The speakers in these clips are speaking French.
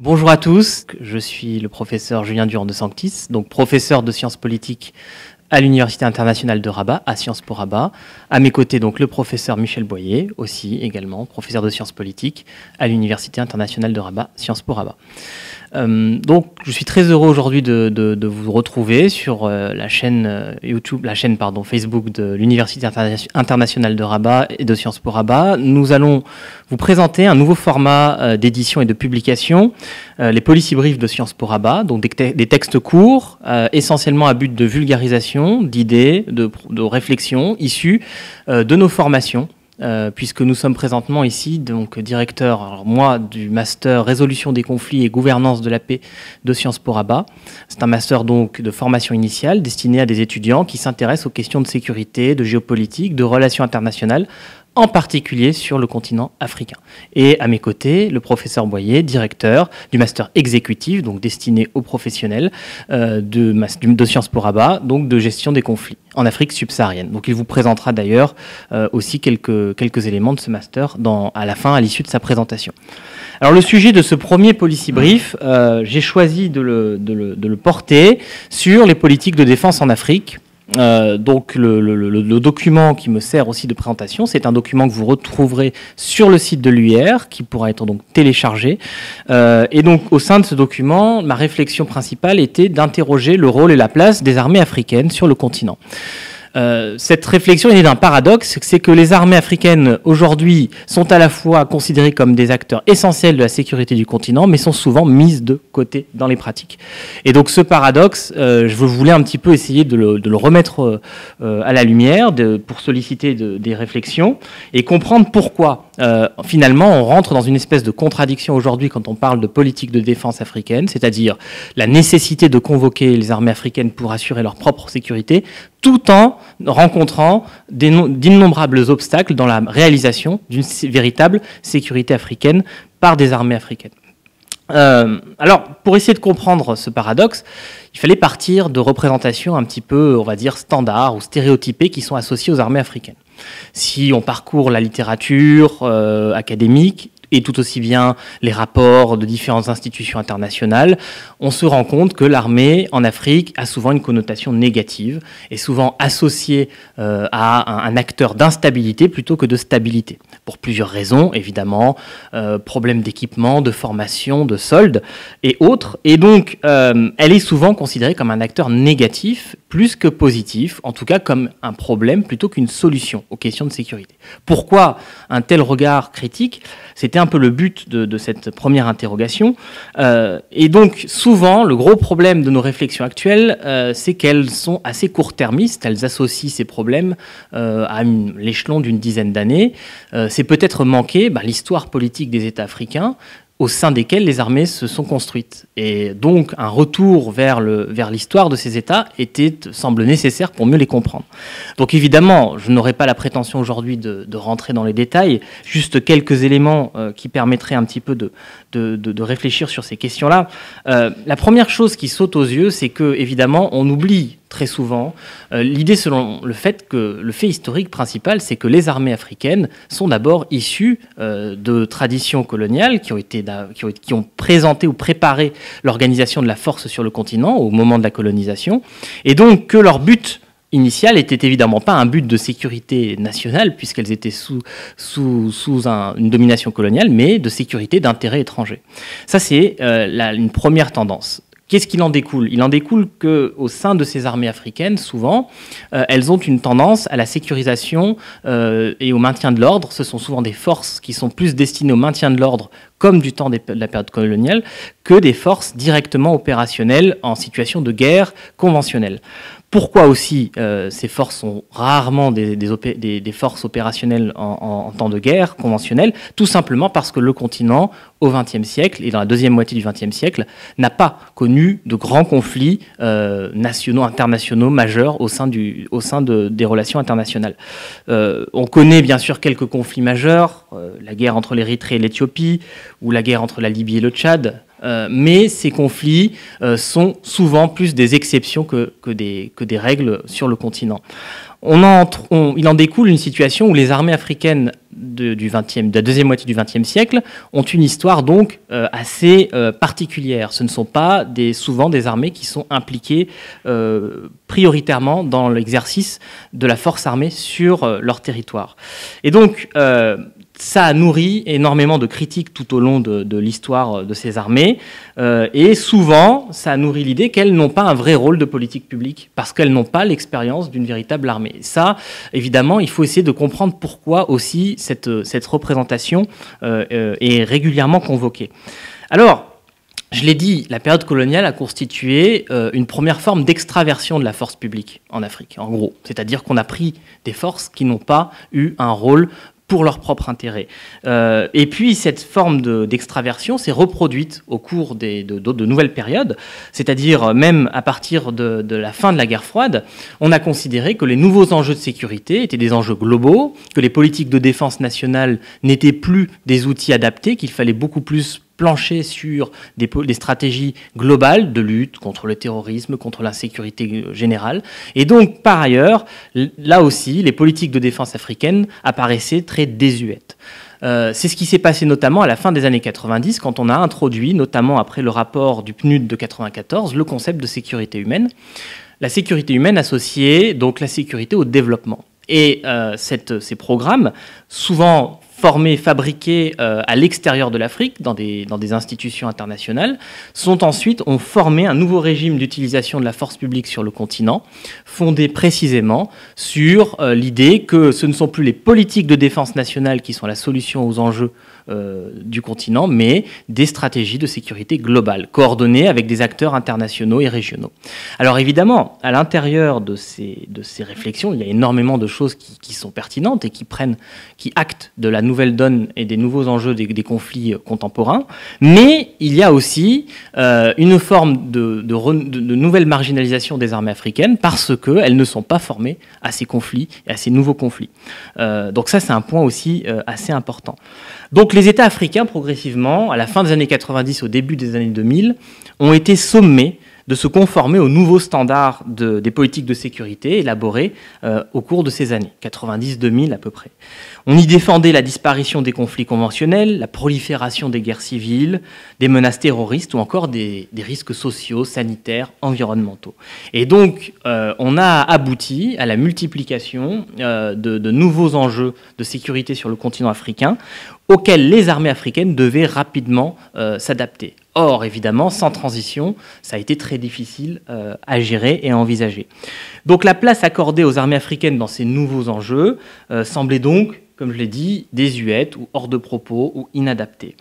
Bonjour à tous, je suis le professeur Julien Durand de Sanctis, donc professeur de sciences politiques à l'Université internationale de Rabat, à Sciences Po Rabat. À mes côtés, donc, le professeur Michel Boyer, aussi également professeur de sciences politiques à l'Université internationale de Rabat, Sciences Po Rabat. Donc, je suis très heureux aujourd'hui de vous retrouver sur la chaîne Facebook de l'Université internationale de Rabat et de Sciences Po Rabat. Nous allons vous présenter un nouveau format d'édition et de publication, les policy briefs de Sciences Po Rabat, donc des textes courts, essentiellement à but de vulgarisation, d'idées, de réflexions issues de nos formations. Puisque nous sommes présentement ici, donc directeur, alors moi, du master résolution des conflits et gouvernance de la paix de Sciences Po Rabat. C'est un master donc de formation initiale destiné à des étudiants qui s'intéressent aux questions de sécurité, de géopolitique, de relations internationales, en particulier sur le continent africain. Et à mes côtés, le professeur Boyer, directeur du master exécutif, donc destiné aux professionnels de Sciences Po Rabat, donc de gestion des conflits en Afrique subsaharienne. Donc il vous présentera d'ailleurs aussi quelques éléments de ce master à l'issue de sa présentation. Alors le sujet de ce premier policy brief, j'ai choisi de le porter sur les politiques de défense en Afrique. Donc le document qui me sert aussi de présentation, c'est un document que vous retrouverez sur le site de l'UIR, qui pourra être donc téléchargé. Et donc au sein de ce document, ma réflexion principale était d'interroger le rôle et la place des armées africaines sur le continent. Cette réflexion est née d'un paradoxe, c'est que les armées africaines aujourd'hui sont à la fois considérées comme des acteurs essentiels de la sécurité du continent, mais sont souvent mises de côté dans les pratiques. Et donc ce paradoxe, je voulais un petit peu essayer de le remettre à la lumière, pour solliciter des réflexions et comprendre pourquoi finalement on rentre dans une espèce de contradiction aujourd'hui quand on parle de politique de défense africaine, c'est-à-dire la nécessité de convoquer les armées africaines pour assurer leur propre sécurité, tout en rencontrant d'innombrables obstacles dans la réalisation d'une véritable sécurité africaine par des armées africaines. Alors, pour essayer de comprendre ce paradoxe, il fallait partir de représentations un petit peu, on va dire, standards ou stéréotypées qui sont associées aux armées africaines. Si on parcourt la littérature académique, et tout aussi bien les rapports de différentes institutions internationales, on se rend compte que l'armée en Afrique a souvent une connotation négative, et souvent associée à un acteur d'instabilité plutôt que de stabilité. Pour plusieurs raisons, évidemment, problèmes d'équipement, de formation, de soldes et autres. Et donc, elle est souvent considérée comme un acteur négatif plus que positif, en tout cas comme un problème plutôt qu'une solution aux questions de sécurité. Pourquoi un tel regard critique ? C'était un peu le but de cette première interrogation. Et donc, souvent, le gros problème de nos réflexions actuelles, c'est qu'elles sont assez court-termistes. Elles associent ces problèmes à l'échelon d'une dizaine d'années. C'est peut-être manquer l'histoire politique des États africains, au sein desquels les armées se sont construites. Et donc, un retour vers l'histoire de ces États semble nécessaire pour mieux les comprendre. Donc évidemment, je n'aurai pas la prétention aujourd'hui de rentrer dans les détails, juste quelques éléments qui permettraient un petit peu de réfléchir sur ces questions-là. La première chose qui saute aux yeux, c'est que, évidemment, on oublie très souvent l'idée selon le fait historique principal, c'est que les armées africaines sont d'abord issues de traditions coloniales qui ont présenté ou préparé l'organisation de la force sur le continent au moment de la colonisation, et donc que leur but initial était évidemment pas un but de sécurité nationale, puisqu'elles étaient sous une domination coloniale, mais de sécurité d'intérêts étrangers. Ça, c'est une première tendance. Qu'est-ce qu'il en découle ? Il en découle qu'au sein de ces armées africaines, souvent, elles ont une tendance à la sécurisation et au maintien de l'ordre. Ce sont souvent des forces qui sont plus destinées au maintien de l'ordre, comme du temps de la période coloniale, que des forces directement opérationnelles en situation de guerre conventionnelle. Pourquoi aussi ces forces sont rarement des forces opérationnelles en temps de guerre conventionnelle ? Tout simplement parce que le continent, au XXe siècle et dans la deuxième moitié du XXe siècle, n'a pas connu de grands conflits nationaux, internationaux majeurs au sein des relations internationales. On connaît bien sûr quelques conflits majeurs, la guerre entre l'Érythrée et l'Éthiopie, ou la guerre entre la Libye et le Tchad, mais ces conflits sont souvent plus des exceptions que des règles sur le continent. Il en découle une situation où les armées africaines de la deuxième moitié du XXe siècle ont une histoire donc assez particulière. Ce ne sont pas souvent des armées qui sont impliquées prioritairement dans l'exercice de la force armée sur leur territoire. Et donc, ça a nourri énormément de critiques tout au long de l'histoire de ces armées. Et souvent, ça a nourri l'idée qu'elles n'ont pas un vrai rôle de politique publique, parce qu'elles n'ont pas l'expérience d'une véritable armée. Et ça, évidemment, il faut essayer de comprendre pourquoi aussi cette représentation est régulièrement convoquée. Alors, je l'ai dit, la période coloniale a constitué une première forme d'extraversion de la force publique en Afrique, en gros. C'est-à-dire qu'on a pris des forces qui n'ont pas eu un rôle pour leur propre intérêt. Et puis, cette forme d'extraversion s'est reproduite au cours de nouvelles périodes, c'est-à-dire même à partir de la fin de la guerre froide, on a considéré que les nouveaux enjeux de sécurité étaient des enjeux globaux, que les politiques de défense nationale n'étaient plus des outils adaptés, qu'il fallait beaucoup plus plancher sur des stratégies globales de lutte contre le terrorisme, contre l'insécurité générale. Et donc, par ailleurs, là aussi, les politiques de défense africaines apparaissaient très désuètes. C'est ce qui s'est passé notamment à la fin des années 90, quand on a introduit, notamment après le rapport du PNUD de 94, le concept de sécurité humaine. La sécurité humaine associée, donc la sécurité au développement. Et ces programmes, souvent formés, fabriqués à l'extérieur de l'Afrique, dans des institutions internationales, ont formé un nouveau régime d'utilisation de la force publique sur le continent, fondé précisément sur l'idée que ce ne sont plus les politiques de défense nationale qui sont la solution aux enjeux du continent, mais des stratégies de sécurité globale, coordonnées avec des acteurs internationaux et régionaux. Alors évidemment, à l'intérieur de ces réflexions, il y a énormément de choses qui sont pertinentes et qui actent de la nouvelle donne et des nouveaux enjeux des conflits contemporains, mais il y a aussi une forme de nouvelle marginalisation des armées africaines parce qu'elles ne sont pas formées à ces conflits et à ces nouveaux conflits. Donc ça, c'est un point aussi assez important. Donc les États africains, progressivement, à la fin des années 90, au début des années 2000, ont été sommés de se conformer aux nouveaux standards des politiques de sécurité élaborés au cours de ces années, 90-2000 à peu près. On y défendait la disparition des conflits conventionnels, la prolifération des guerres civiles, des menaces terroristes ou encore des risques sociaux, sanitaires, environnementaux. Et donc, on a abouti à la multiplication de nouveaux enjeux de sécurité sur le continent africain, auxquels les armées africaines devaient rapidement s'adapter. Or, évidemment, sans transition, ça a été très difficile à gérer et à envisager. Donc la place accordée aux armées africaines dans ces nouveaux enjeux semblait donc, comme je l'ai dit, désuète ou hors de propos ou inadaptée.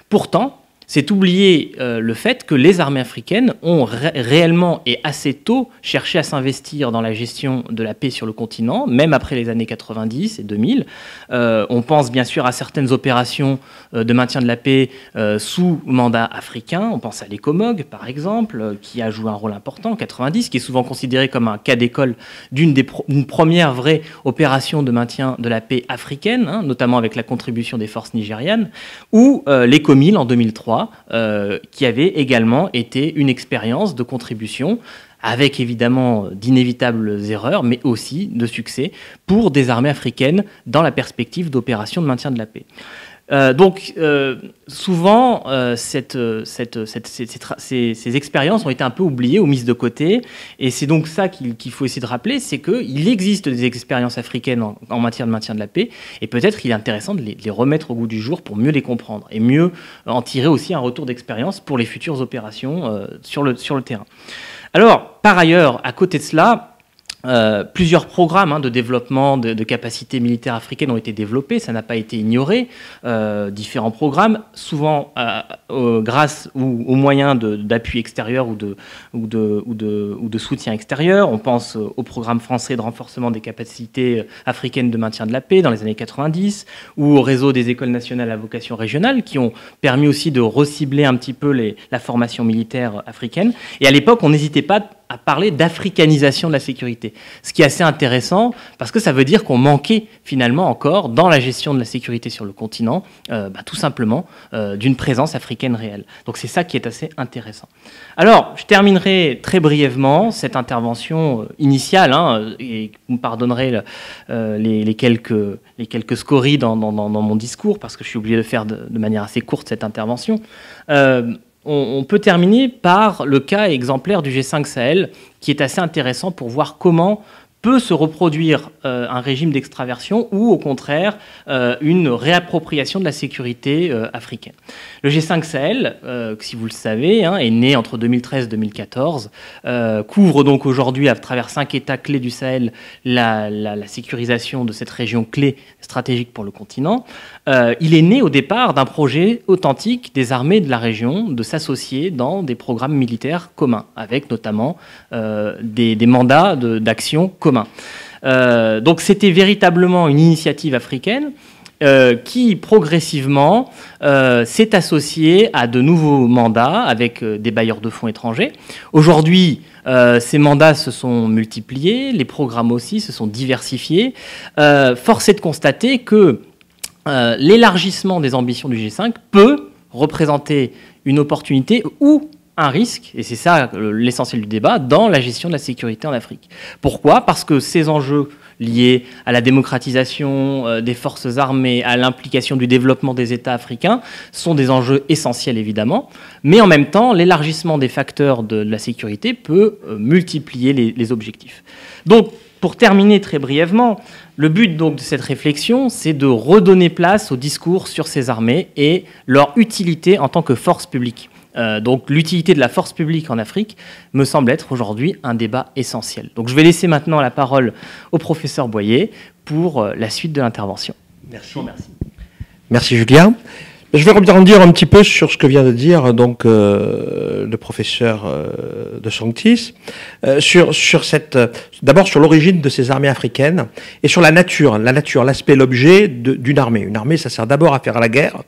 Pourtant, c'est oublier le fait que les armées africaines ont réellement et assez tôt cherché à s'investir dans la gestion de la paix sur le continent, même après les années 90 et 2000. On pense bien sûr à certaines opérations de maintien de la paix sous mandat africain. On pense à l'ECOMOG, par exemple, qui a joué un rôle important en 90, qui est souvent considéré comme un cas d'école d'une première vraie opération de maintien de la paix africaine, hein, notamment avec la contribution des forces nigérianes, ou l'ECOMIL en 2003, qui avait également été une expérience de contribution avec évidemment d'inévitables erreurs, mais aussi de succès pour des armées africaines dans la perspective d'opérations de maintien de la paix. Souvent, ces expériences ont été un peu oubliées ou mises de côté, et c'est donc ça qu'il faut essayer de rappeler, c'est qu'il existe des expériences africaines en matière de maintien de la paix, et peut-être qu'il est intéressant de les remettre au goût du jour pour mieux les comprendre, et mieux en tirer aussi un retour d'expérience pour les futures opérations sur le terrain. Alors, par ailleurs, à côté de cela, plusieurs programmes de développement de capacités militaires africaines ont été développés, ça n'a pas été ignoré. Différents programmes, souvent grâce aux moyens d'appui extérieur ou de soutien extérieur. On pense au programme français de renforcement des capacités africaines de maintien de la paix dans les années 90, ou au réseau des écoles nationales à vocation régionale, qui ont permis aussi de recibler un petit peu la formation militaire africaine. Et à l'époque, on n'hésitait pas à parler d'africanisation de la sécurité. Ce qui est assez intéressant, parce que ça veut dire qu'on manquait finalement encore, dans la gestion de la sécurité sur le continent, tout simplement, d'une présence africaine réelle. Donc c'est ça qui est assez intéressant. Alors, je terminerai très brièvement cette intervention initiale, et vous me pardonnerez les quelques scories dans mon discours, parce que je suis obligé de faire de manière assez courte cette intervention. On peut terminer par le cas exemplaire du G5 Sahel, qui est assez intéressant pour voir comment peut se reproduire un régime d'extraversion ou au contraire une réappropriation de la sécurité africaine. Le G5 Sahel, si vous le savez, est né entre 2013 et 2014, couvre donc aujourd'hui à travers 5 États clés du Sahel la sécurisation de cette région clé stratégique pour le continent. Il est né au départ d'un projet authentique des armées de la région de s'associer dans des programmes militaires communs, avec notamment des mandats d'action communs. Donc c'était véritablement une initiative africaine qui progressivement s'est associée à de nouveaux mandats avec des bailleurs de fonds étrangers. Aujourd'hui, ces mandats se sont multipliés, les programmes aussi se sont diversifiés. Force est de constater que l'élargissement des ambitions du G5 peut représenter une opportunité ou un risque, et c'est ça l'essentiel du débat, dans la gestion de la sécurité en Afrique. Pourquoi ? Parce que ces enjeux liés à la démocratisation des forces armées, à l'implication du développement des États africains, sont des enjeux essentiels évidemment, mais en même temps, l'élargissement des facteurs de la sécurité peut multiplier les objectifs. Donc, pour terminer très brièvement, le but donc de cette réflexion, c'est de redonner place au discours sur ces armées et leur utilité en tant que force publique. Donc l'utilité de la force publique en Afrique me semble être aujourd'hui un débat essentiel. Donc je vais laisser maintenant la parole au professeur Boyer pour la suite de l'intervention. Merci. Merci Julien. Je vais rebondir un petit peu sur ce que vient de dire donc le professeur de Sanctis, d'abord sur l'origine de ces armées africaines et sur la nature, l'aspect, l'objet d'une armée. Une armée, ça sert d'abord à faire la guerre,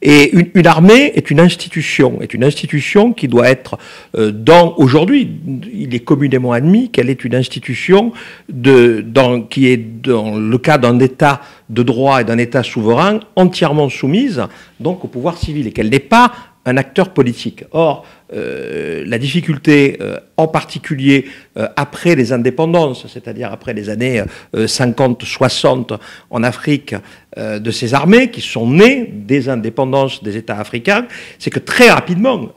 et une armée est une institution qui doit être aujourd'hui, il est communément admis qu'elle est une institution qui est dans le cas d'un État de droit et d'un État souverain entièrement soumise donc au pouvoir civil et qu'elle n'est pas un acteur politique. Or, la difficulté, en particulier après les indépendances, c'est-à-dire après les années 50-60 en Afrique, de ces armées qui sont nées des indépendances des États africains, c'est que très rapidement,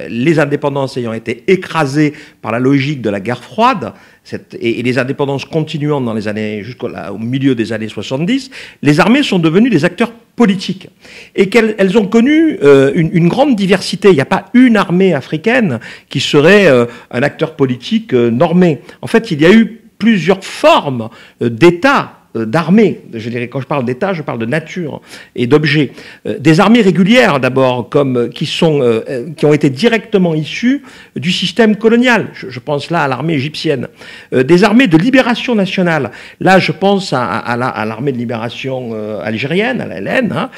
les indépendances ayant été écrasées par la logique de la guerre froide, et les indépendances continuant dans les années jusqu'au milieu des années 70, les armées sont devenues des acteurs politiques et qu'elles ont connu une grande diversité. Il n'y a pas une armée africaine qui serait un acteur politique normé. En fait, il y a eu plusieurs formes d'États, d'armées. Je dirais, quand je parle d'État, je parle de nature et d'objets. Des armées régulières, d'abord, qui ont été directement issues du système colonial. Je pense là à l'armée égyptienne. Des armées de libération nationale. Là, je pense à l'armée de libération algérienne, à la LN,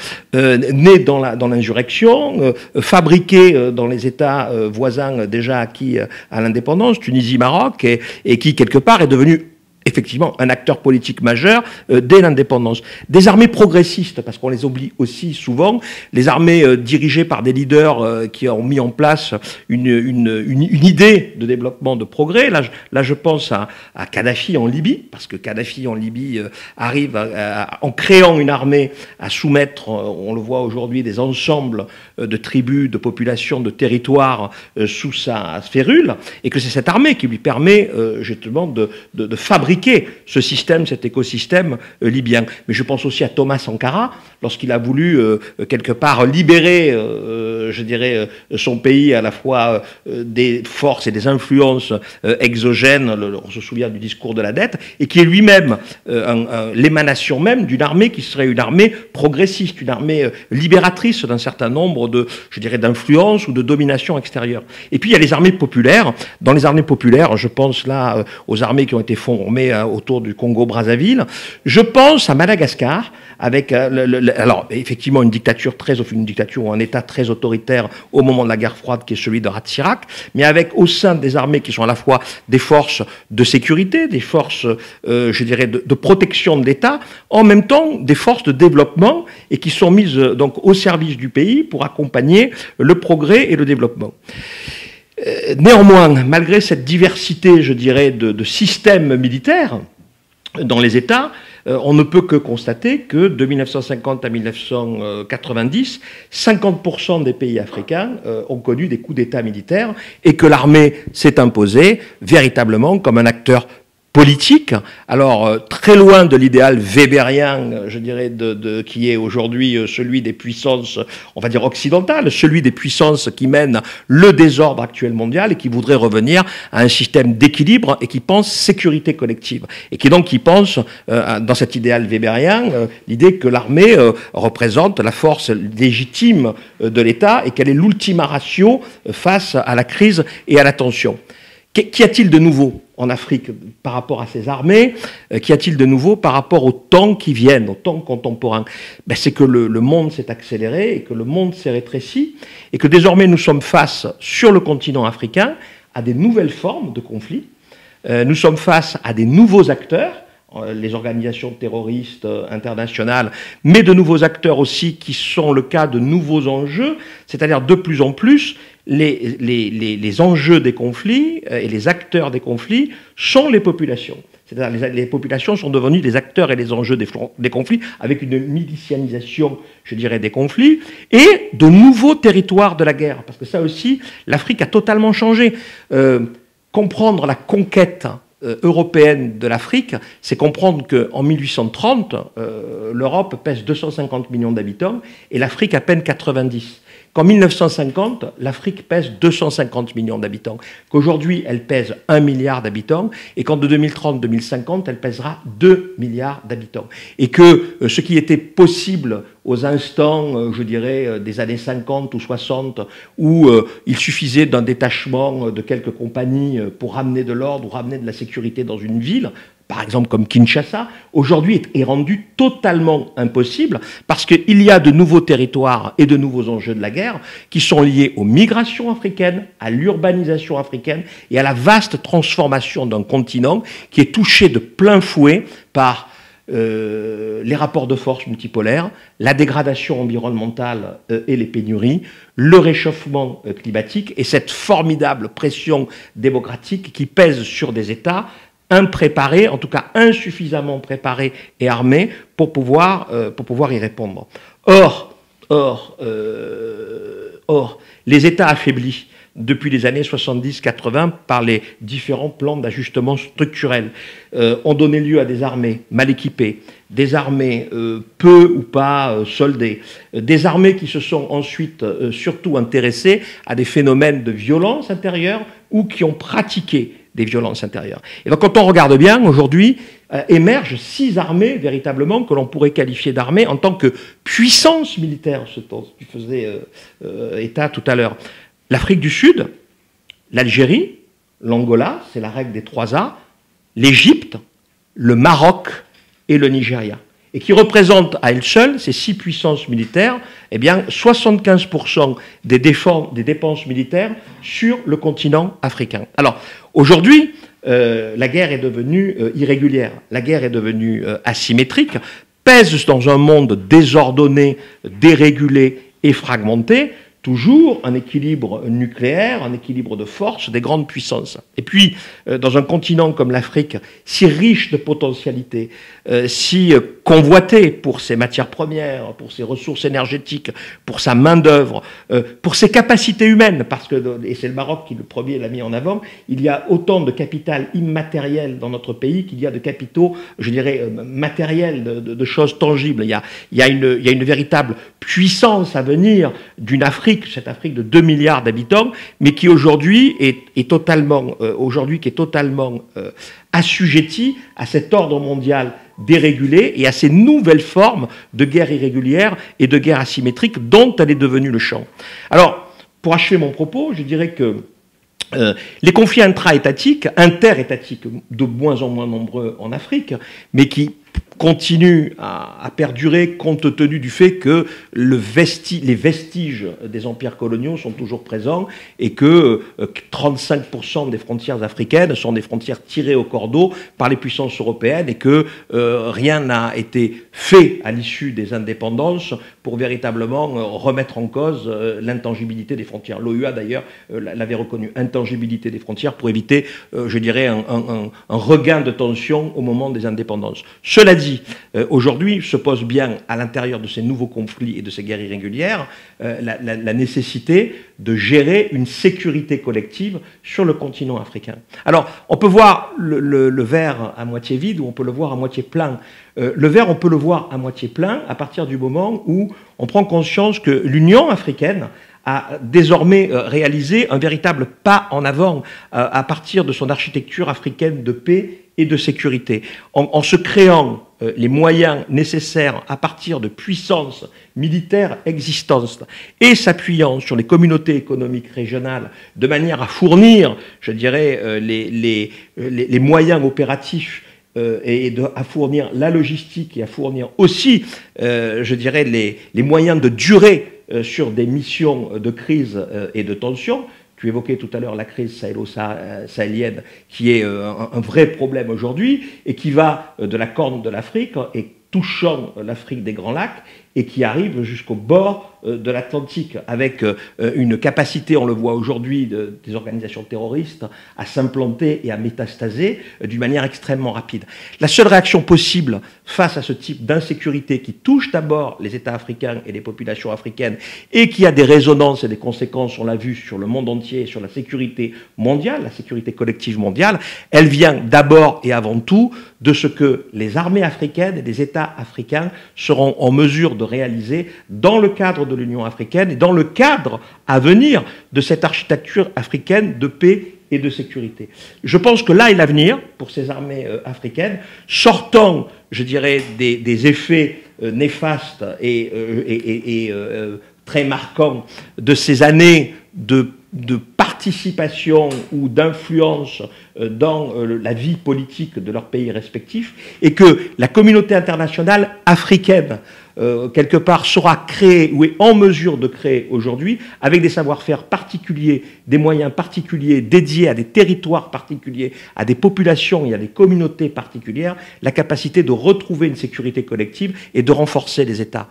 née dans l'insurrection, fabriquée dans les États voisins déjà acquis à l'indépendance, Tunisie, Maroc, et qui, quelque part, est devenue effectivement un acteur politique majeur dès l'indépendance. Des armées progressistes, parce qu'on les oublie aussi souvent, les armées dirigées par des leaders qui ont mis en place une idée de développement, de progrès. Là je pense à Kadhafi en Libye, parce que Kadhafi en Libye arrive en créant une armée à soumettre, on le voit aujourd'hui, des ensembles de tribus, de populations, de territoires sous sa férule, et que c'est cette armée qui lui permet justement de fabriquer ce système, cet écosystème libyen. Mais je pense aussi à Thomas Sankara, lorsqu'il a voulu quelque part libérer, je dirais, son pays à la fois des forces et des influences exogènes, on se souvient du discours de la dette, et qui est lui-même l'émanation même d'une armée qui serait une armée progressiste, une armée libératrice d'un certain nombre de, je dirais, d'influences ou de domination extérieure. Et puis il y a les armées populaires. Dans les armées populaires, je pense là aux armées qui ont été formées armée autour du Congo-Brazzaville. Je pense à Madagascar, avec alors effectivement une dictature ou un État très autoritaire au moment de la guerre froide, qui est celui de Chirac, mais avec au sein des armées qui sont à la fois des forces de sécurité, des forces, je dirais, de protection de l'État, en même temps des forces de développement, et qui sont mises donc au service du pays pour accompagner le progrès et le développement. Néanmoins, malgré cette diversité, je dirais, de systèmes militaires dans les États, on ne peut que constater que de 1950 à 1990, 50% des pays africains ont connu des coups d'État militaires, et que l'armée s'est imposée véritablement comme un acteur politique, alors très loin de l'idéal weberien, je dirais, qui est aujourd'hui celui des puissances, on va dire occidentales, celui des puissances qui mènent le désordre actuel mondial et qui voudraient revenir à un système d'équilibre et qui pense sécurité collective. Et qui pense, dans cet idéal weberien, l'idée que l'armée représente la force légitime de l'État et qu'elle est l'ultima ratio face à la crise et à la tension. Qu'y a-t-il de nouveau en Afrique par rapport à ces armées? Qu'y a-t-il de nouveau par rapport aux temps qui viennent, aux temps contemporains? C'est que le monde s'est accéléré et que le monde s'est rétréci, et que désormais nous sommes face, sur le continent africain, à des nouvelles formes de conflits. Nous sommes face à des nouveaux acteurs, les organisations terroristes internationales, mais de nouveaux acteurs aussi qui sont le cas de nouveaux enjeux, c'est-à-dire de plus en plus, les enjeux des conflits et les acteurs des conflits sont les populations. C'est-à-dire les populations sont devenues des acteurs et les enjeux des conflits, avec une milicianisation, je dirais, des conflits, et de nouveaux territoires de la guerre. Parce que ça aussi, l'Afrique a totalement changé. Comprendre la conquête européenne de l'Afrique, c'est comprendre qu'en 1830, l'Europe pèse 250 millions d'habitants et l'Afrique à peine 90. Qu'en 1950, l'Afrique pèse 250 millions d'habitants, qu'aujourd'hui elle pèse 1 milliard d'habitants, et qu'en 2030-2050, elle pèsera 2 milliards d'habitants. Et que ce qui était possible aux instants, je dirais, des années 50 ou 60, où il suffisait d'un détachement de quelques compagnies pour ramener de l'ordre ou ramener de la sécurité dans une ville, par exemple comme Kinshasa, aujourd'hui est rendu totalement impossible, parce qu'il y a de nouveaux territoires et de nouveaux enjeux de la guerre qui sont liés aux migrations africaines, à l'urbanisation africaine et à la vaste transformation d'un continent qui est touché de plein fouet par les rapports de force multipolaires, la dégradation environnementale et les pénuries, le réchauffement climatique et cette formidable pression démocratique qui pèse sur des États impréparés, en tout cas insuffisamment préparés et armés pour pouvoir y répondre. Or, les États affaiblis depuis les années 70-80 par les différents plans d'ajustement structurel ont donné lieu à des armées mal équipées, des armées peu ou pas soldées, des armées qui se sont ensuite surtout intéressées à des phénomènes de violence intérieure ou qui ont pratiqué des violences intérieures. Et donc quand on regarde bien, aujourd'hui, émergent 6 armées véritablement que l'on pourrait qualifier d'armées en tant que puissance militaire, ce dont tu faisais état tout à l'heure. L'Afrique du Sud, l'Algérie, l'Angola, c'est la règle des 3 A, l'Égypte, le Maroc et le Nigeria. Et qui représentent à elles seules, ces 6 puissances militaires, eh bien 75% des dépenses militaires sur le continent africain. Alors, aujourd'hui, la guerre est devenue irrégulière, la guerre est devenue asymétrique, pèse dans un monde désordonné, dérégulé et fragmenté, toujours un équilibre nucléaire, un équilibre de force des grandes puissances. Et puis, dans un continent comme l'Afrique, si riche de potentialités, si convoité pour ses matières premières, pour ses ressources énergétiques, pour sa main-d'œuvre, pour ses capacités humaines, parce que, et c'est le Maroc qui le premier l'a mis en avant, il y a autant de capital immatériel dans notre pays qu'il y a de capitaux, je dirais, matériels, de choses tangibles. Il y a une véritable puissance à venir d'une Afrique, cette Afrique de 2 milliards d'habitants, mais qui aujourd'hui est totalement assujettie à cet ordre mondial dérégulé et à ces nouvelles formes de guerre irrégulière et de guerre asymétrique dont elle est devenue le champ. Alors, pour achever mon propos, je dirais que Les conflits intra-étatiques, interétatiques, de moins en moins nombreux en Afrique, mais qui continuent à perdurer compte tenu du fait que les vestiges des empires coloniaux sont toujours présents et que 35% des frontières africaines sont des frontières tirées au cordeau par les puissances européennes et que rien n'a été fait à l'issue des indépendances pour véritablement remettre en cause l'intangibilité des frontières. L'OUA d'ailleurs l'avait reconnu, intangibilité des frontières pour éviter, je dirais, un regain de tension au moment des indépendances. Cela dit, aujourd'hui se pose bien à l'intérieur de ces nouveaux conflits et de ces guerres irrégulières la nécessité de gérer une sécurité collective sur le continent africain. Alors, on peut voir le verre à moitié vide ou on peut le voir à moitié plein. Le verre, on peut le voir à moitié plein à partir du moment où on prend conscience que l'Union africaine a désormais réalisé un véritable pas en avant à partir de son architecture africaine de paix et de sécurité, en se créant les moyens nécessaires à partir de puissances militaires existantes et s'appuyant sur les communautés économiques régionales de manière à fournir, je dirais, les moyens opératifs et à fournir la logistique et à fournir aussi, je dirais, les moyens de durer sur des missions de crise et de tension. Tu évoquais tout à l'heure la crise sahélo-sahélienne qui est un vrai problème aujourd'hui et qui va de la Corne de l'Afrique et touchant l'Afrique des Grands Lacs et qui arrive jusqu'au bord de l'Atlantique avec une capacité, on le voit aujourd'hui, des organisations terroristes à s'implanter et à métastaser d'une manière extrêmement rapide. La seule réaction possible face à ce type d'insécurité qui touche d'abord les États africains et les populations africaines et qui a des résonances et des conséquences, on l'a vu, sur le monde entier, sur la sécurité mondiale, la sécurité collective mondiale, elle vient d'abord et avant tout de ce que les armées africaines et les États africains seront en mesure de réaliser dans le cadre de l'Union africaine et dans le cadre à venir de cette architecture africaine de paix et de sécurité. Je pense que là est l'avenir pour ces armées africaines, sortant, je dirais, des effets néfastes et très marquants de ces années de participation ou d'influence dans la vie politique de leurs pays respectifs, et que la communauté internationale africaine, quelque part, saura créer ou est en mesure de créer aujourd'hui, avec des savoir-faire particuliers, des moyens particuliers dédiés à des territoires particuliers, à des populations et à des communautés particulières, la capacité de retrouver une sécurité collective et de renforcer les États.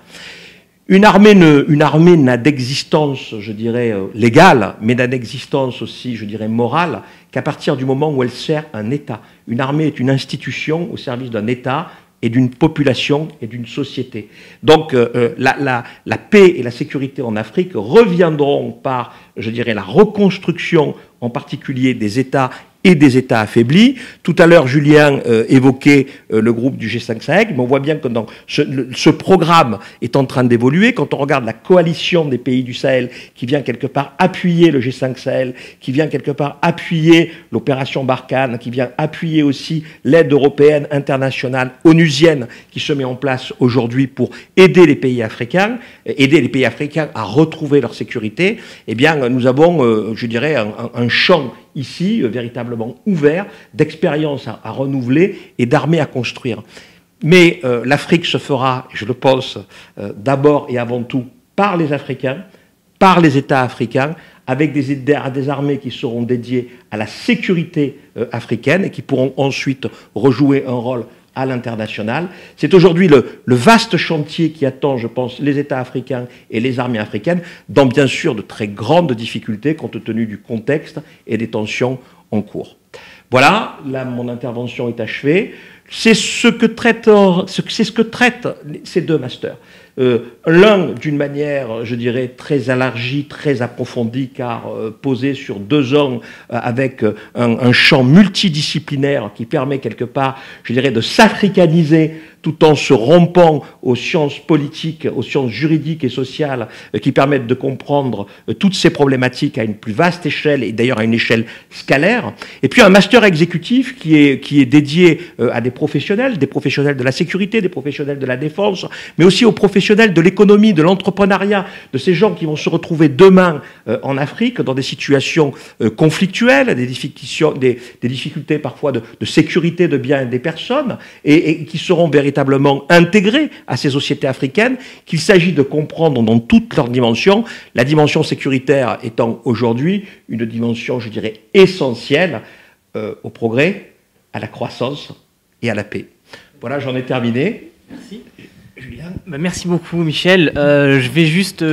Une armée n'a d'existence, je dirais, légale, mais n'a d'existence aussi, je dirais, morale, qu'à partir du moment où elle sert un État. Une armée est une institution au service d'un État et d'une population et d'une société. Donc la paix et la sécurité en Afrique reviendront par, je dirais, la reconstruction en particulier des États et des États affaiblis. Tout à l'heure, Julien évoquait le groupe du G5 Sahel, mais on voit bien que ce programme est en train d'évoluer. Quand on regarde la coalition des pays du Sahel qui vient quelque part appuyer le G5 Sahel, qui vient quelque part appuyer l'opération Barkhane, qui vient appuyer aussi l'aide européenne, internationale, onusienne, qui se met en place aujourd'hui pour aider les pays africains à retrouver leur sécurité, eh bien, nous avons, je dirais, un champ ici, véritablement ouvert, d'expériences à renouveler et d'armées à construire. Mais l'Afrique se fera, je le pense, d'abord et avant tout par les Africains, par les États africains, avec des armées qui seront dédiées à la sécurité africaine et qui pourront ensuite rejouer un rôle à l'international. C'est aujourd'hui le vaste chantier qui attend, je pense, les États africains et les armées africaines, dans bien sûr de très grandes difficultés compte tenu du contexte et des tensions en cours. Voilà, là mon intervention est achevée. C'est ce que traitent ces deux masters. L'un d'une manière, je dirais, très élargie, très approfondie, car posé sur 2 ans avec un champ multidisciplinaire qui permet quelque part, je dirais, de s'africaniser tout en se rompant aux sciences politiques, aux sciences juridiques et sociales qui permettent de comprendre toutes ces problématiques à une plus vaste échelle et d'ailleurs à une échelle scalaire. Et puis un master exécutif qui est dédié à des professionnels de la sécurité, des professionnels de la défense, mais aussi aux professionnels professionnels, de l'économie, de l'entrepreneuriat, de ces gens qui vont se retrouver demain en Afrique dans des situations conflictuelles, des difficultés parfois de sécurité de biens et des personnes, et qui seront véritablement intégrés à ces sociétés africaines, qu'il s'agit de comprendre dans toutes leurs dimensions, la dimension sécuritaire étant aujourd'hui une dimension, je dirais, essentielle au progrès, à la croissance et à la paix. Voilà, j'en ai terminé. Merci. Julien. Merci beaucoup, Michel. Je vais juste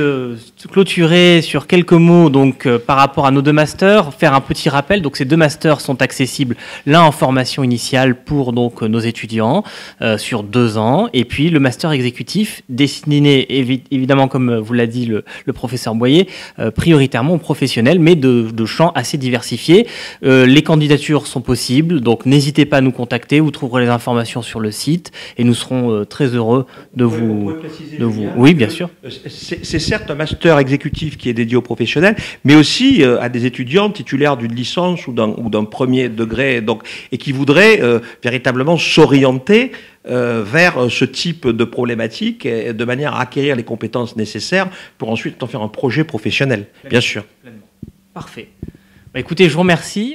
clôturer sur quelques mots donc, par rapport à nos deux masters, faire un petit rappel. Donc, ces deux masters sont accessibles, l'un en formation initiale pour donc, nos étudiants sur 2 ans, et puis le master exécutif destiné, évidemment, comme vous l'a dit le professeur Boyer, prioritairement aux professionnels, mais de champs assez diversifiés. Les candidatures sont possibles, donc n'hésitez pas à nous contacter. Vous trouverez les informations sur le site, et nous serons très heureux de vous. Oui, bien sûr. C'est certes un master exécutif qui est dédié aux professionnels, mais aussi à des étudiants titulaires d'une licence ou d'un premier degré, donc, et qui voudraient véritablement s'orienter vers ce type de problématique de manière à acquérir les compétences nécessaires pour ensuite en faire un projet professionnel, bien sûr. Parfait. Bah, écoutez, je vous remercie.